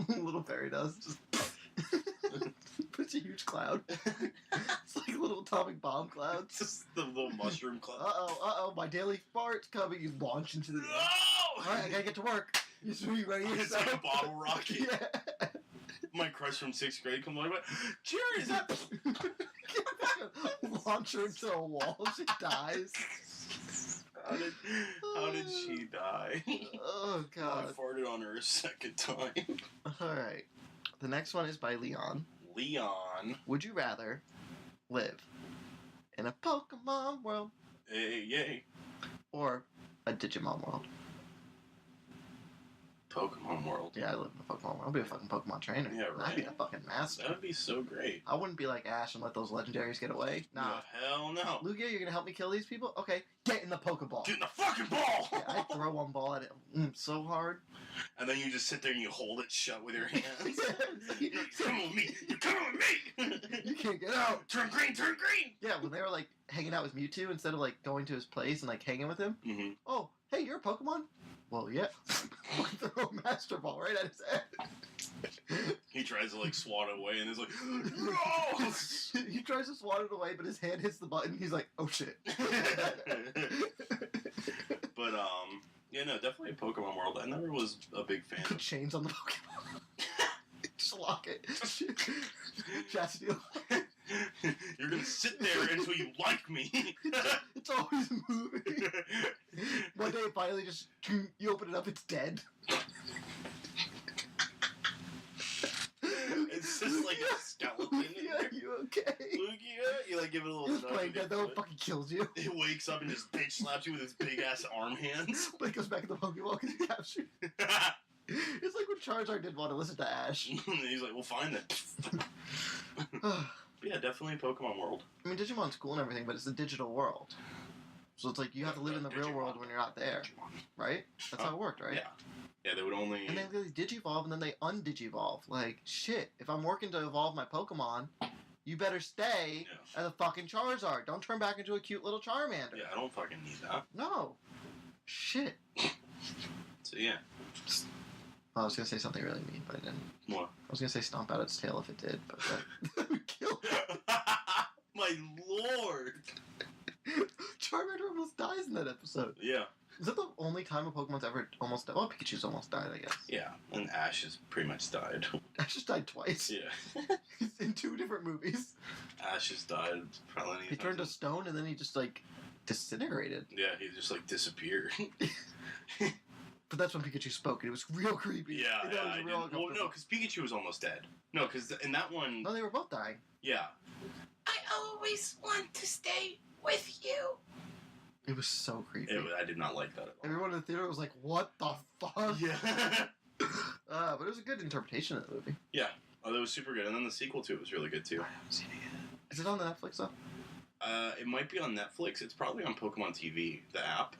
Little fairy dust. Just puts a huge cloud. It's like little atomic bomb clouds. Just the little mushroom cloud. Uh-oh, my daily fart's coming. You launch into the... No! Alright, I gotta get to work. You should be ready. It's like a bottle rocket. Yeah. My crush from 6th grade comes along, Jerry, is that... Launch her into a wall. She dies. How did she die? Oh, I God. farted on her a second time. Alright. The next one is by Leon. Leon. Would you rather live in a Pokemon world Hey, yay. or a Digimon world? Pokemon world. Yeah, I live in a Pokemon world. I'll be a fucking Pokemon trainer. Yeah, I'd be right. the fucking master. That would be so great. I wouldn't be like Ash and let those legendaries get away. Nah. No, hell no. Lugia, you're gonna help me kill these people? Okay, get in the Pokeball. Get in the fucking ball! Yeah, I'd throw one ball at it so hard. And then you just sit there and you hold it shut with your hands. Yeah. Come with me! You're coming with me! You can't get out. Turn green! Turn green! Yeah, when they were like hanging out with Mewtwo instead of like going to his place and like hanging with him. Mm-hmm. Oh, hey, you're a Pokemon? Well, yeah. Throw a Master Ball right at his head. He tries to like swat it away and is like, no! He tries to swat it away, but his hand hits the button. He's like, oh shit. But yeah, no, definitely a Pokemon world. I never was a big fan Put of. chains on the Pokemon. Just lock it. Chastity. You're gonna sit there until you like me. It's always moving. One day it finally just, you open it up, it's dead. It's just like a skeleton in Lugia, there. are you okay? Lugia, you like give it a little It's nudge. playing and dead it- though, it fucking kills you. It wakes up and just bitch slaps you with his big ass arm hands. But it goes back in the Pokeball because he captured. It's like when Charizard didn't want to listen to Ash. And he's like, well, fine then. I But yeah, definitely Pokemon world. mean, Digimon's cool and everything, but it's a digital world. So it's like you have to live in the real Digimon. world when you're not there, right? That's how it worked, right? Yeah. Yeah, they would only... And then they digivolve and then they undigivolve. Like, shit, if I'm working to evolve my Pokemon, You better stay Yeah. as a fucking Charizard. Don't turn back into a cute little Charmander. Yeah, I don't fucking need that. No. Shit. So yeah. I was gonna say something really mean, but I didn't. What? I was gonna say stomp out its tail if it did, but that would kill it. My lord! Charmander almost dies in that episode. Yeah. Is that the only time a Pokemon's ever almost died? Well, Pikachu's almost died, I guess. Yeah, and Ash has pretty much died. Ash just died twice. Yeah. In 2 different movies. Ash has died probably. He turned to stone and then he just, like, disintegrated. Yeah, he just, like, disappeared. But that's when Pikachu spoke, and it was real creepy. Yeah, It yeah, was I real didn't. Well, no, because Pikachu was almost dead. No, because in that one... No, they were both dying. Yeah. I always want to stay with you. It was so creepy. I did not like that at all. Everyone in the theater was like, what the fuck? Yeah. But it was a good interpretation of the movie. Yeah. Oh, that was super good. And then the sequel to it was really good, too. I haven't seen it yet. Is it on the Netflix, though? It might be on Netflix. It's probably on Pokemon TV, the app.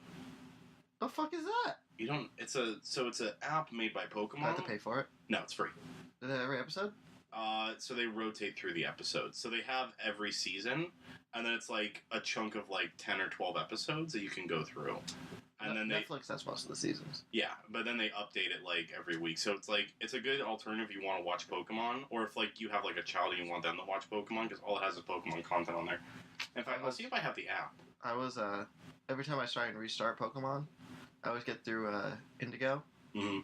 The fuck is that? You don't... It's an app made by Pokemon. I have to pay for it. No, it's free. Is it every episode? So they rotate through the episodes. So they have every season, and then it's like a chunk of like 10 or 12 episodes that you can go through. And then Netflix has most of the seasons. Yeah, but then they update it like every week. So it's like, it's a good alternative if you want to watch Pokemon, or if like you have like a child and you want them to watch Pokemon, because all it has is Pokemon content on there. In fact, I'll see if I have the app. I was, every time I try and restart Pokemon, I always get through, Indigo. Mm-hmm.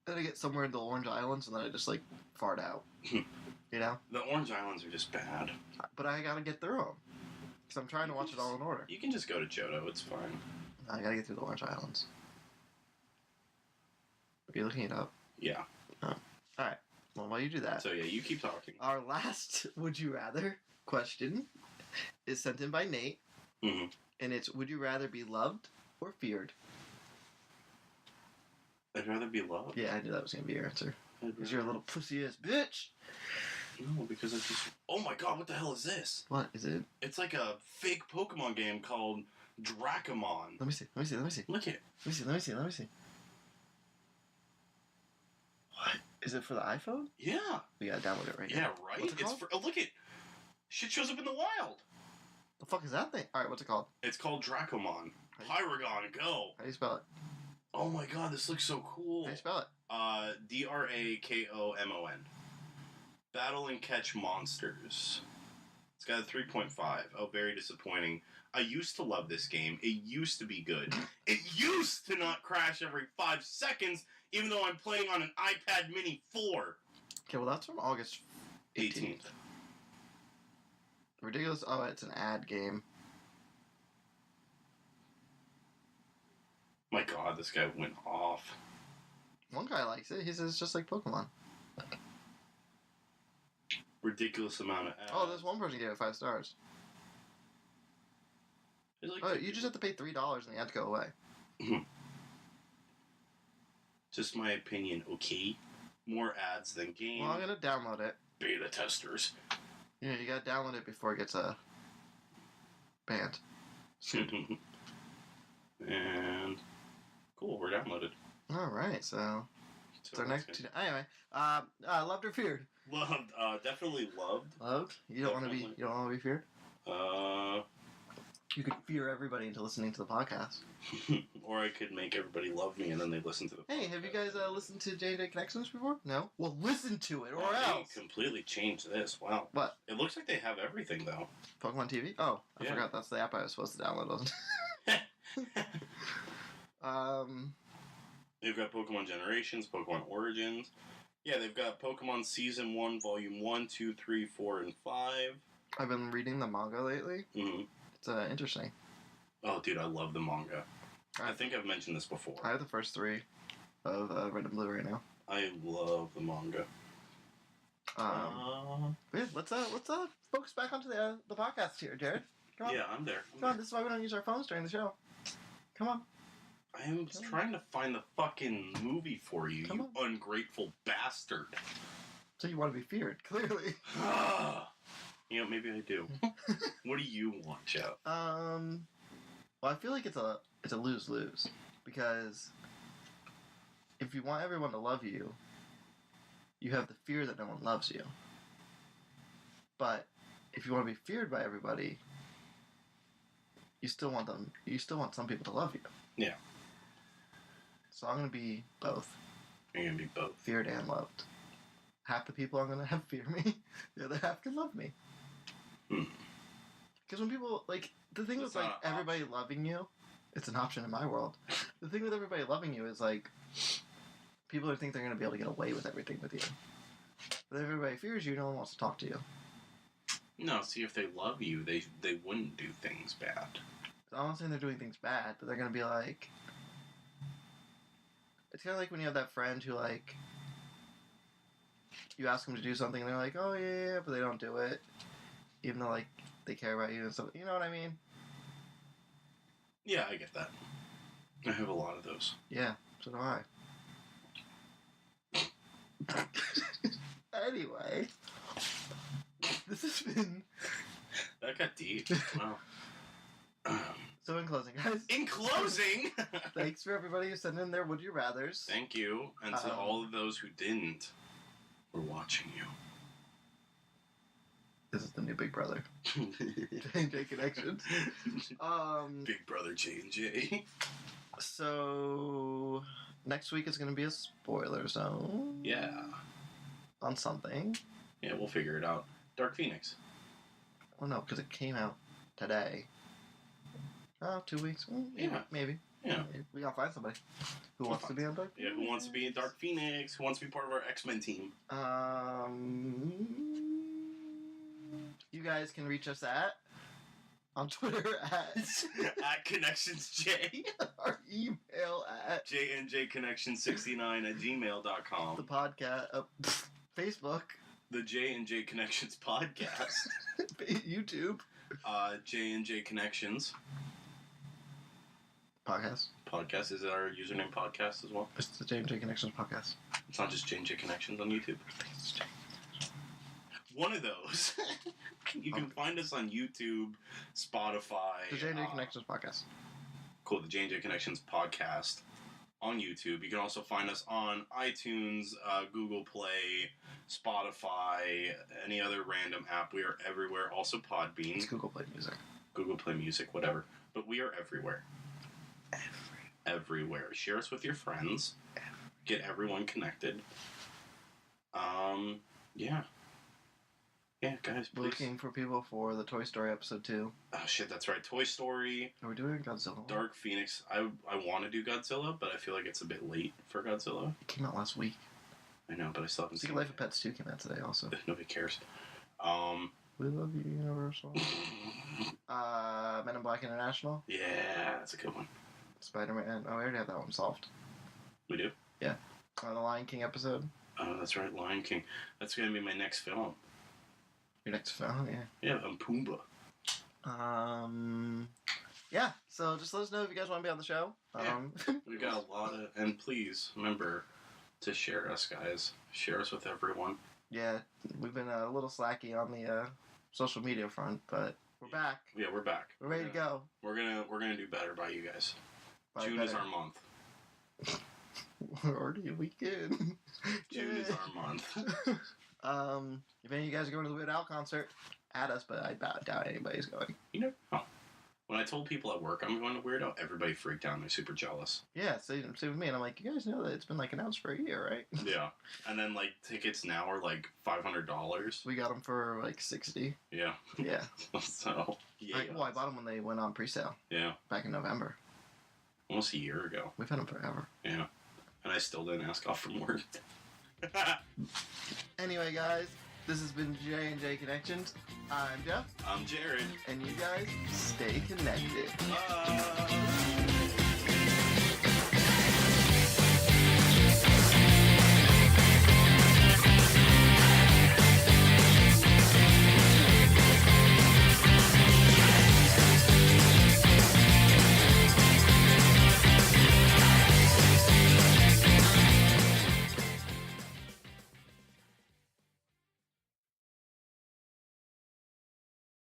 Then I get somewhere in the Orange Islands, and then I just, like, fart out. You know? The Orange Islands are just bad. But I gotta get through them. Because I'm trying to watch it all in order. You can just go to Johto, it's fine. I gotta get through the Orange Islands. Are you looking it up? Yeah. Oh. Alright. Well, while you do that, So yeah, you keep talking. our last Would You Rather question is sent in by Nate. Mm-hmm. And it's, would you rather be loved or feared? I'd rather be loved. Yeah, I knew that was gonna be your answer. I'd Because you're a little pussy-ass bitch. No, because it's just... Oh my god, what the hell is this? What is it? It's like a fake Pokemon game called Dracomon. Let me see. Let me see. Let me see. Look at it. Let me see. Let me see. Let me see. What? Is it for the iPhone? Yeah. We gotta download it right now. Yeah, right? What's it called? For... Oh, look at... Shit shows up in the wild. The fuck is that thing? Alright, what's it called? It's called Dracomon. How Pyragon, go! do you spell it? Oh my god, this looks so cool. How do you spell it? Drakomon. Battle and catch monsters. It's got a 3.5. Oh, very disappointing. I used to love this game. It used to be good. It used to not crash every 5 seconds, even though I'm playing on an iPad Mini 4. Okay, well that's from August 18th. Ridiculous. Oh, it's an ad game. My god, this guy went off. One guy likes it. He says it's just like Pokemon. Ridiculous amount of ads. Oh, this one person gave it 5 stars. It's like Oh, you just have to pay $3 and the ads go away. Just my opinion, okay? More ads than game. Well, I'm gonna download it. Beta testers. You know, you gotta download it before it gets banned. And cool, we're downloaded. All right, so it's our next. good. Anyway, loved or feared? Loved, definitely loved. Loved. You don't want to be. Definitely. You don't want to be feared. Uh, You could fear everybody into listening to the podcast. or I could make everybody love me and then they listen to the. Hey, have you guys listened to J&J Connections before? No. Well, listen to it, or Oh, they else. completely changed this. Wow. What? It looks like they have everything though. Pokemon TV? Oh, I Yeah. forgot that's the app I was supposed to download, wasn't it? They've got Pokemon Generations, Pokemon Origins. Yeah, they've got Pokemon Season 1, Volume 1, 2, 3, 4, and 5. I've been reading the manga lately. Mm-hmm. It's interesting. Oh, dude, I love the manga. I I think I've mentioned this before. I have the first 3 of Red and Blue right now. I love the manga. But yeah, let's focus back onto the podcast here, Jared. Come on. Yeah, I'm there. Come on, this is why we don't use our phones during the show. Come on. I am trying to find the fucking movie for you, Come you ungrateful bastard. So you want to be feared, clearly. You know, maybe I do. What do you want, Jeff? Well, I feel like it's a lose-lose. Because if you want everyone to love you, you have the fear that no one loves you. But if you want to be feared by everybody, you still want them. You still want some people to love you. Yeah. So I'm gonna be both. You're gonna be both. Feared and loved. Half the people are gonna have fear me. The other half can love me. Because when people like the thing That's with like not an everybody loving you, it's an option in my world. The thing with everybody loving you is like people think they're gonna be able to get away with everything with you. But if everybody fears you, no one wants to talk to you. No, see, if they love you, they wouldn't do things bad. I'm not saying they're doing things bad, but they're gonna be like. It's kind of like when you have that friend who like. You ask them to do something, and they're like, "Oh yeah," but they don't do it, even though like they care about you and stuff. You know what I mean? Yeah, I get that. I have a lot of those. Yeah, so do I. Anyway, this has been. That got deep. Wow. So in closing, guys. In closing, Thanks for everybody who sent in their Would You Rathers. thank you, and to all of those who didn't, we're watching you. This is the new Big Brother. J&J Connections. Big Brother J&J. So next week is going to be a spoiler zone. Yeah. On something. Yeah, we'll figure it out. Dark Phoenix. Oh no, because it came out today. 2 weeks. Well, Yeah. Maybe. Yeah. We gotta find somebody who wants to be on Dark Yeah, who wants to be in Dark Phoenix? Who wants to be part of our X-Men team? You guys can reach us on Twitter at ConnectionsJ. our email at jnjconnection69@gmail.com. the podcast Facebook, The J&J Connections podcast. YouTube J&J Connections podcast. Is it our username podcast as well? It's the J&J Connections podcast. It's not just J&J Connections on YouTube. One of those. You can find us on YouTube, Spotify. The J&J Connections podcast. Cool, the J&J Connections podcast on YouTube. You can also find us on iTunes, Google Play, Spotify, any other random app. We are everywhere. Also Podbean. It's Google Play Music. Google Play Music, whatever. But we are everywhere. Everywhere. Share us with your friends. Get everyone connected. Yeah. Yeah, guys, please. Looking for people for the Toy Story episode 2. Oh, shit, that's right. Toy Story. Are we doing Godzilla? Dark Phoenix. I want to do Godzilla, but I feel like it's a bit late for Godzilla. It came out last week. I know, but I still haven't Secret seen Life it. of Pets 2 came out today also. Nobody cares. We love you, Universal. Men in Black International. Yeah, that's a good one. Spider-Man. Oh, we already have that one solved. We do? Yeah. The Lion King episode. Oh, that's right, Lion King. That's going to be my next film. Your next film, yeah. Yeah, I'm Pumbaa. Yeah, so just let us know if you guys want to be on the show. We got a lot of... And please, remember to share us, guys. Share us with everyone. Yeah, we've been a little slacky on the social media front, but we're back. Yeah, we're back. We're ready to go. We're gonna do better by you guys. June is our month. We're already a weekend. June is our month. If any of you guys are going to the Weird Al concert, add us, but I doubt anybody's going. You never know. When I told people at work I'm going to Weird Al, everybody freaked out and they're super jealous. Yeah, same with me. And I'm like, you guys know that it's been like announced for a year, right? Yeah. And then like tickets now are like $500. We got them for like $60. Yeah. Yeah. So, yeah. I bought them when they went on pre-sale. Yeah. Back in November. Almost a year ago. We've had them forever. Yeah. And I still didn't ask off for more. Anyway, guys, this has been J&J Connections. I'm Jeff. I'm Jared. And you guys, stay connected. Bye.